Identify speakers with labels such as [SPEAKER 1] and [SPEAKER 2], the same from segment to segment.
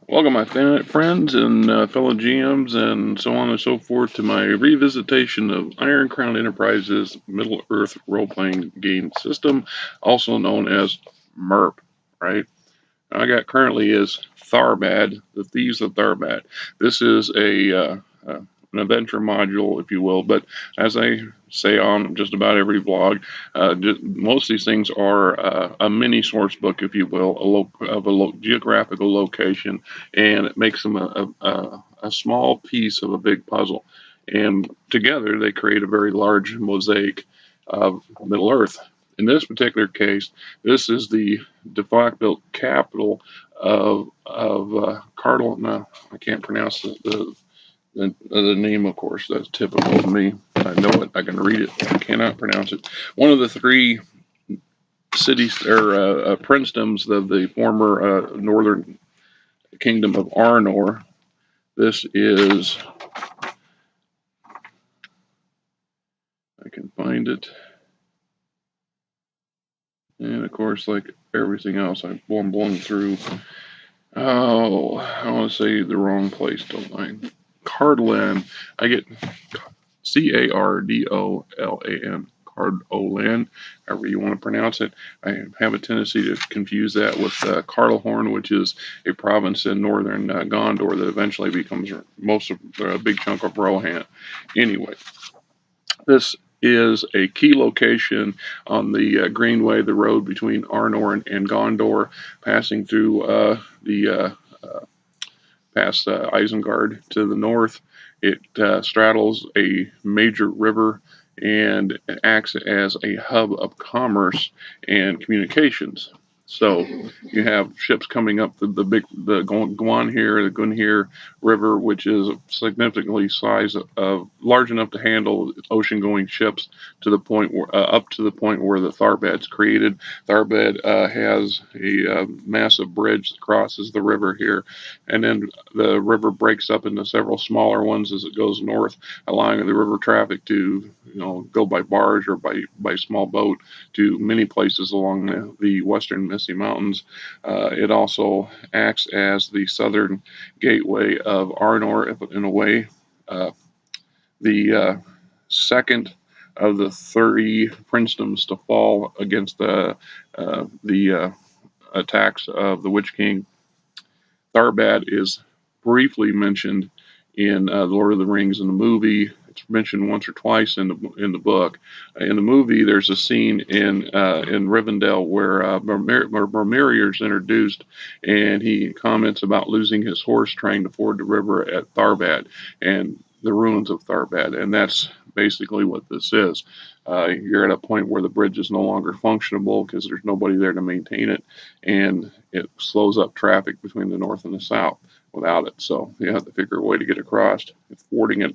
[SPEAKER 1] Welcome, my friends and fellow GMs, and so on and so forth, to my revisitation of Iron Crown Enterprises Middle Earth role-playing game system, also known as MERP. Right? I got currently is Tharbad, the Thieves of Tharbad. This is an adventure module, if you will. But as I say on just about every vlog, most of these things are a mini source book, if you will, of a geographical location, and it makes them a small piece of a big puzzle. And together they create a very large mosaic of Middle Earth. In this particular case, this is the de facto capital of Cardinal. No, I can't pronounce the name, of course. That's typical of me. I know it. I can read it. I cannot pronounce it. One of the three cities or princedoms of the former northern kingdom of Arnor. This is. I can find it. And of course, like everything else, I'm blowing through. Oh, I want to say the wrong place, don't I? Cardland. I get Cardolan. Cardolan, however you want to pronounce it. I have a tendency to confuse that with Cardlehorn, which is a province in northern Gondor that eventually becomes most of a big chunk of Rohan. Anyway, this is a key location on the Greenway, the road between Arnor and Gondor, passing through past Isengard to the north. It straddles a major river and acts as a hub of commerce and communications. So you have ships coming up the Gunhir River, which is significantly large enough to handle ocean-going ships to the point where up to the point where the Tharbad's created. Tharbad has a massive bridge that crosses the river here, and then the river breaks up into several smaller ones as it goes north, allowing the river traffic to go by barge or by small boat to many places along the western Misty Mountains. It also acts as the southern gateway of Arnor in a way. The second of the 30 princedoms to fall against the attacks of the Witch King. Tharbad is briefly mentioned in The Lord of the Rings in the movie. It's mentioned once or twice in the book. In the movie, there's a scene in Rivendell where Boromir is introduced, and he comments about losing his horse trying to ford the river at Tharbad and the ruins of Tharbad, and that's basically what this is. You're at a point where the bridge is no longer functionable because there's nobody there to maintain it, and it slows up traffic between the north and the south without it. So you have to figure a way to get across. If fording it,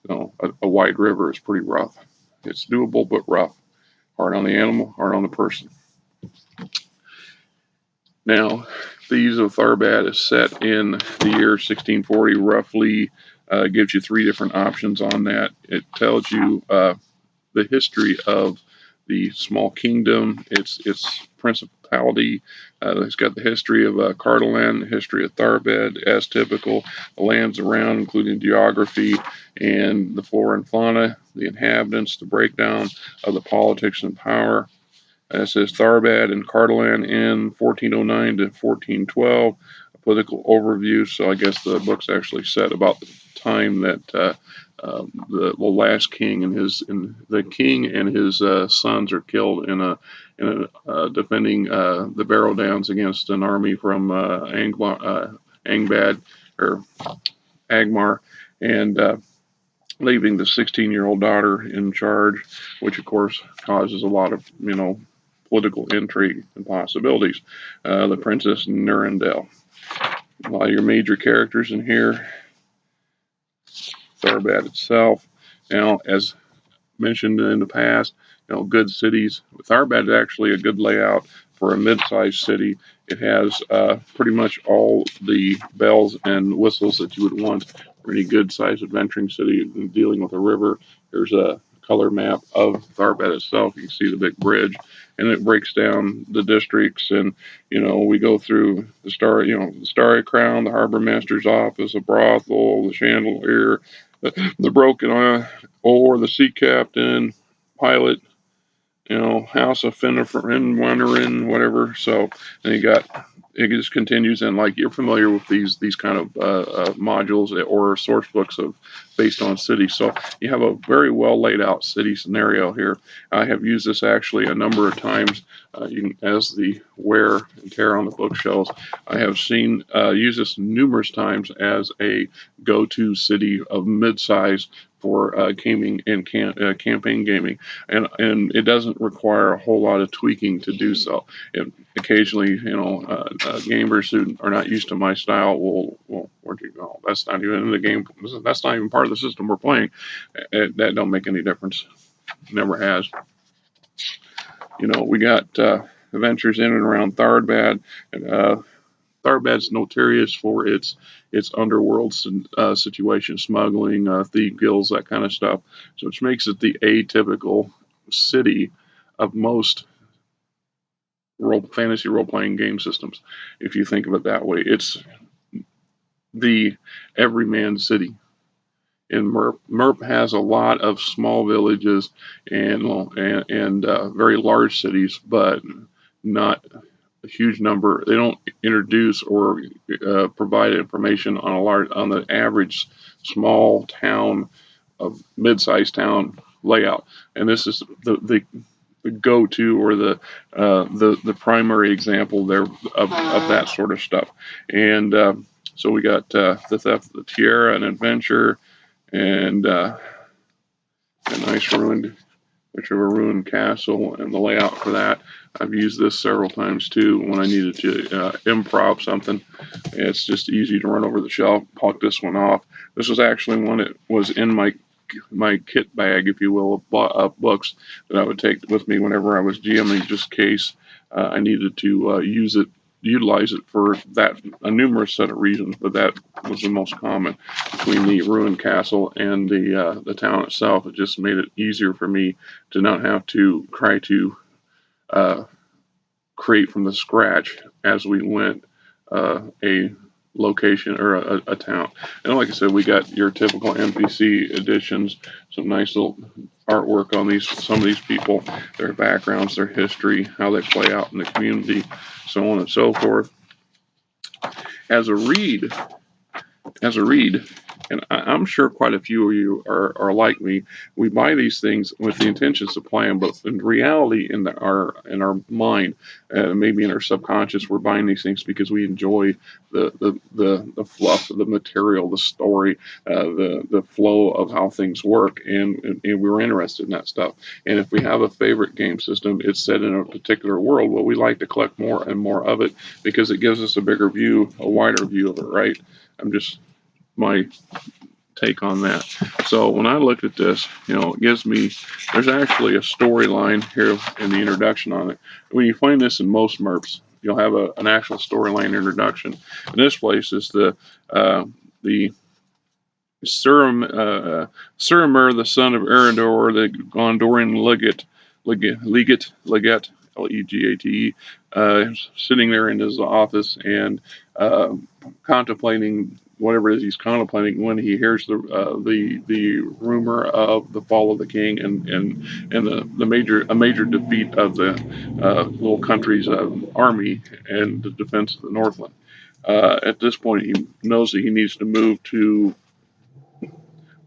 [SPEAKER 1] a wide river is pretty rough. It's doable, but rough. Hard on the animal, hard on the person. Now, Thieves of Tharbad is set in the year 1640, roughly. Gives you three different options on that. It tells you the history of the small kingdom, its principality. It's got the history of Cardolan, the history of Tharbad, as typical, the lands around, including geography and the flora and fauna, the inhabitants, the breakdown of the politics and power. It says Tharbad and Cardolan in 1409 to 1412. A political overview. So I guess the book's actually set about the time that the last king and his sons are killed in a defending the Barrow Downs against an army from Angbad or Agmar, and leaving the 16-year-old daughter in charge, which of course causes a lot of political intrigue and possibilities. The Princess Nurendel. A lot of your major characters in here. Tharbad itself. Now, as mentioned in the past, good cities. Tharbad is actually a good layout for a mid-sized city. It has pretty much all the bells and whistles that you would want for any good-sized adventuring city dealing with a river. There's a color map of Tharbad itself. You can see the big bridge, and it breaks down the districts. And we go through the the Starry Crown, the Harbor Master's office, the brothel, the chandelier, the broken oar, the sea captain, pilot, House of Numenoreans, whatever. So then it just continues, and like you're familiar with these kind of modules or source books of based on cities. So you have a very well laid out city scenario here. I have used this actually a number of times. As the wear and tear on the bookshelves, I have seen use this numerous times as a go-to city of mid-size for gaming and campaign gaming, and it doesn't require a whole lot of tweaking to do so. Occasionally, gamers who are not used to my style will, well, where'd you go? That's not even in the game. That's not even part of the system we're playing. That don't make any difference. Never has. We got adventures in and around Tharbad. Tharbad's notorious for its underworld situation, smuggling, thief guilds, that kind of stuff. So which makes it the atypical city of most fantasy role-playing game systems. If you think of it that way, it's the everyman city. And MERP has a lot of small villages and very large cities, but not a huge number. They don't introduce or provide information on the average small town of mid-sized town layout. And this is the go-to or the primary example there of that sort of stuff. And so we got the Theft of the Tiara, an adventure, and a nice ruined castle, and the layout for that. I've used this several times too when I needed to improv something. It's just easy to run over the shelf, pluck this one off. This was actually one that was in my kit bag, if you will, of books that I would take with me whenever I was GMing, just in case I needed to utilize it for a numerous set of reasons, but that was the most common. Between the ruined castle and the town itself, it just made it easier for me to not have to try to create from the scratch as we went a location or a town. And like I said, we got your typical NPC additions, some nice little artwork on some of these people, their backgrounds, their history, how they play out in the community, so on and so forth. As a read, and I'm sure quite a few of you are like me. We buy these things with the intentions of playing, but in reality, in our mind, maybe in our subconscious, we're buying these things because we enjoy the fluff, the material, the story, the flow of how things work, and we're interested in that stuff. And if we have a favorite game system, it's set in a particular world. Well, we like to collect more and more of it because it gives us a bigger view, a wider view of it, right? I'm just my take on that. So when I looked at this, it gives me, there's actually a storyline here in the introduction on it. When you find this in most MERPs, you'll have an actual storyline introduction. In this place is the Suramir, the son of Eredor, the Gondorian legate, Legate, sitting there in his office and contemplating whatever it is he's contemplating when he hears the rumor of the fall of the king and a major defeat of the little country's army and the defense of the Northland. At this point, he knows that he needs to move to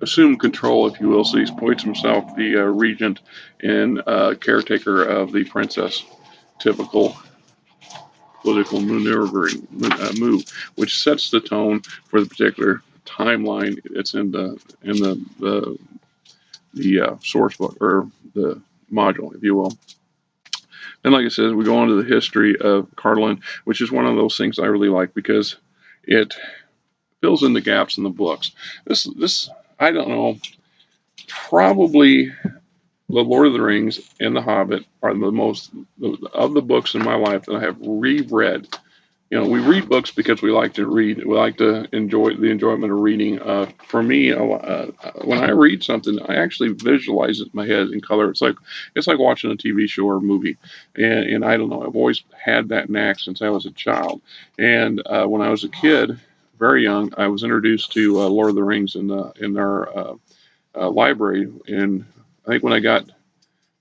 [SPEAKER 1] assume control, if you will. So he appoints himself the regent and caretaker of the princess. Typical political move, which sets the tone for the particular timeline it's in the source book or the module, if you will. And like I said, we go on to the history of Carlin, which is one of those things I really like because it fills in the gaps in the books. This I don't know, probably The Lord of the Rings and The Hobbit are the most of the books in my life that I have reread We read books because we like to read. We like to enjoy the enjoyment of reading. For me, when I read something, I actually visualize it in my head in color. It's like watching a TV show or a movie, and I don't know. I've always had that knack since I was a child. And when I was a kid, very young, I was introduced to Lord of the Rings in our library. And I think when I got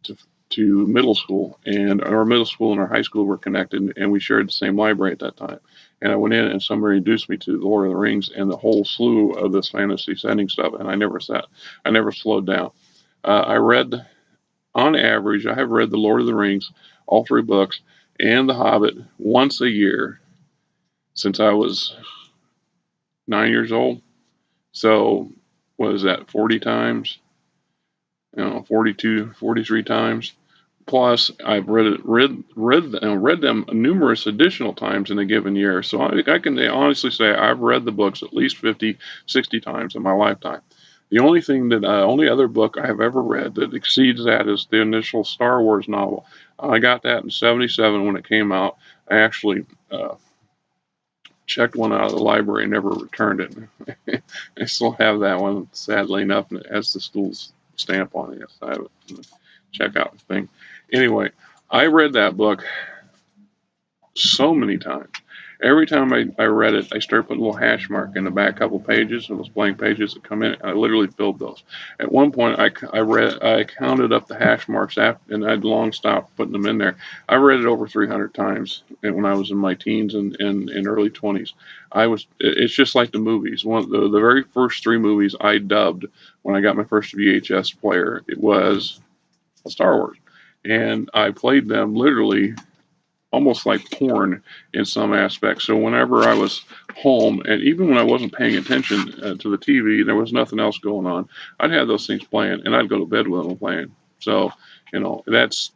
[SPEAKER 1] to, to middle school, and our middle school and our high school were connected, and we shared the same library at that time. And I went in, and somebody introduced me to the Lord of the Rings and the whole slew of this fantasy setting stuff, and I never slowed down. I read, on average, I have read the Lord of the Rings, all three books, and The Hobbit once a year since I was 9 years old. So, what is that, 40 times? 42, 43 times. Plus, I've read them numerous additional times in a given year. So I can honestly say I've read the books at least 50, 60 times in my lifetime. The only other book I have ever read that exceeds that is the initial Star Wars novel. I got that in '77 when it came out. I actually checked one out of the library and never returned it. I still have that one, sadly enough, and it has the school's stamp on it. Yes, I have it. Check out thing. Anyway, I read that book so many times. Every time I read it, I started putting a little hash mark in the back couple pages, and those blank pages that come in. I literally filled those. At one point, I counted up the hash marks after, and I'd long stopped putting them in there. I read it over 300 times when I was in my teens and early 20s. It's just like the movies. One of the very first three movies I dubbed when I got my first VHS player. It was Star Wars, and I played them literally almost like porn in some aspects. So whenever I was home, and even when I wasn't paying attention to the TV, there was nothing else going on. I'd have those things playing, and I'd go to bed with them playing. So, that's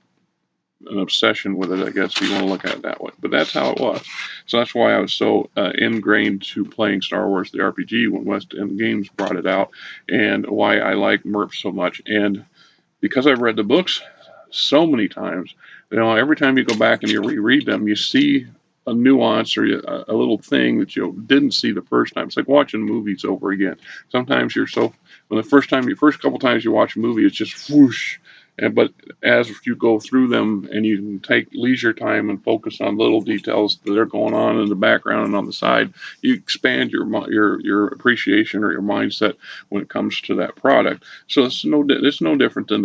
[SPEAKER 1] an obsession with it, I guess, if you want to look at it that way. But that's how it was. So that's why I was so ingrained to playing Star Wars the RPG when West End Games brought it out, and why I like Murph so much. And because I've read the books so many times, every time you go back and you reread them, you see a nuance or a little thing that you didn't see the first time. It's like watching movies over again. Sometimes when first couple times you watch a movie, it's just whoosh. But as you go through them and you can take leisure time and focus on little details that are going on in the background and on the side, you expand your appreciation or your mindset when it comes to that product. So it's no different than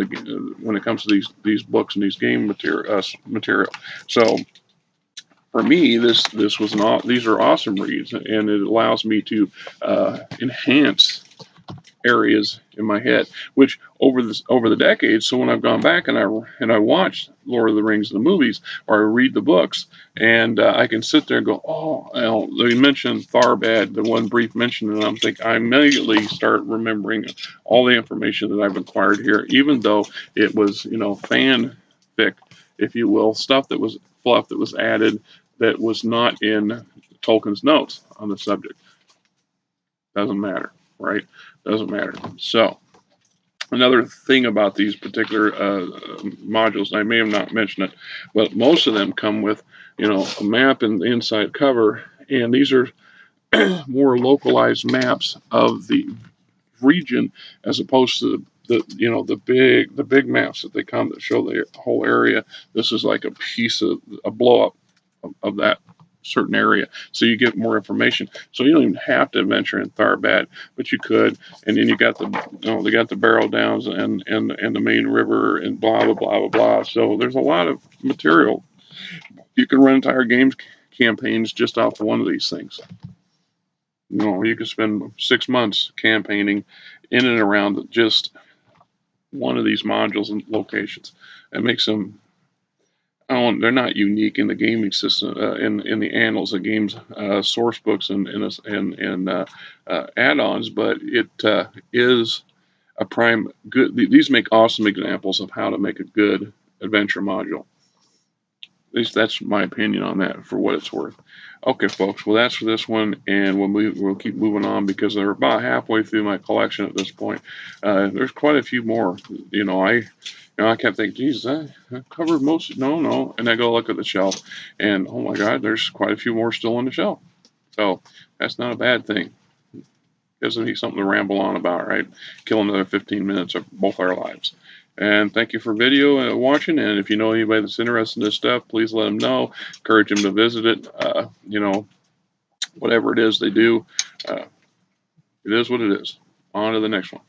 [SPEAKER 1] when it comes to these books and these game material. So for me, these are awesome reads, and it allows me to enhance areas in my head, which over the decades. So when I've gone back and I watched Lord of the Rings, the movies, or I read the books, and I can sit there and go, oh, they mentioned Tharbad, the one brief mention, and I immediately start remembering all the information that I've acquired here, even though it was fanfic, if you will, stuff that was fluff that was added that was not in Tolkien's notes on the subject. Doesn't matter, right? Doesn't matter. So, another thing about these particular modules, I may have not mentioned it, but most of them come with, a map in the inside cover, and these are more localized maps of the region as opposed to the big maps that they come that show the whole area. This is like a blow up of that certain area, so you get more information. So you don't even have to venture in Tharbad, but you could. And then you got they got the Barrow Downs and the main river and blah blah blah blah blah. So there's a lot of material. You can run entire games campaigns just off one of these things. You can spend 6 months campaigning in and around just one of these modules and locations. It makes them. They're not unique in the gaming system, in the annals of games, source books and add-ons, but it is a prime good. These make awesome examples of how to make a good adventure module. At least that's my opinion on that, for what it's worth. Okay, folks. Well, that's for this one, and we'll keep moving on because they're about halfway through my collection at this point. There's quite a few more. I kept thinking, Jesus, I covered most. No. And I go look at the shelf, and oh my God, there's quite a few more still on the shelf. So that's not a bad thing. Gives me something to ramble on about, right? Kill another 15 minutes of both our lives. And thank you for video and watching. And if you know anybody that's interested in this stuff, please let them know. Encourage them to visit it. Whatever it is they do, it is what it is. On to the next one.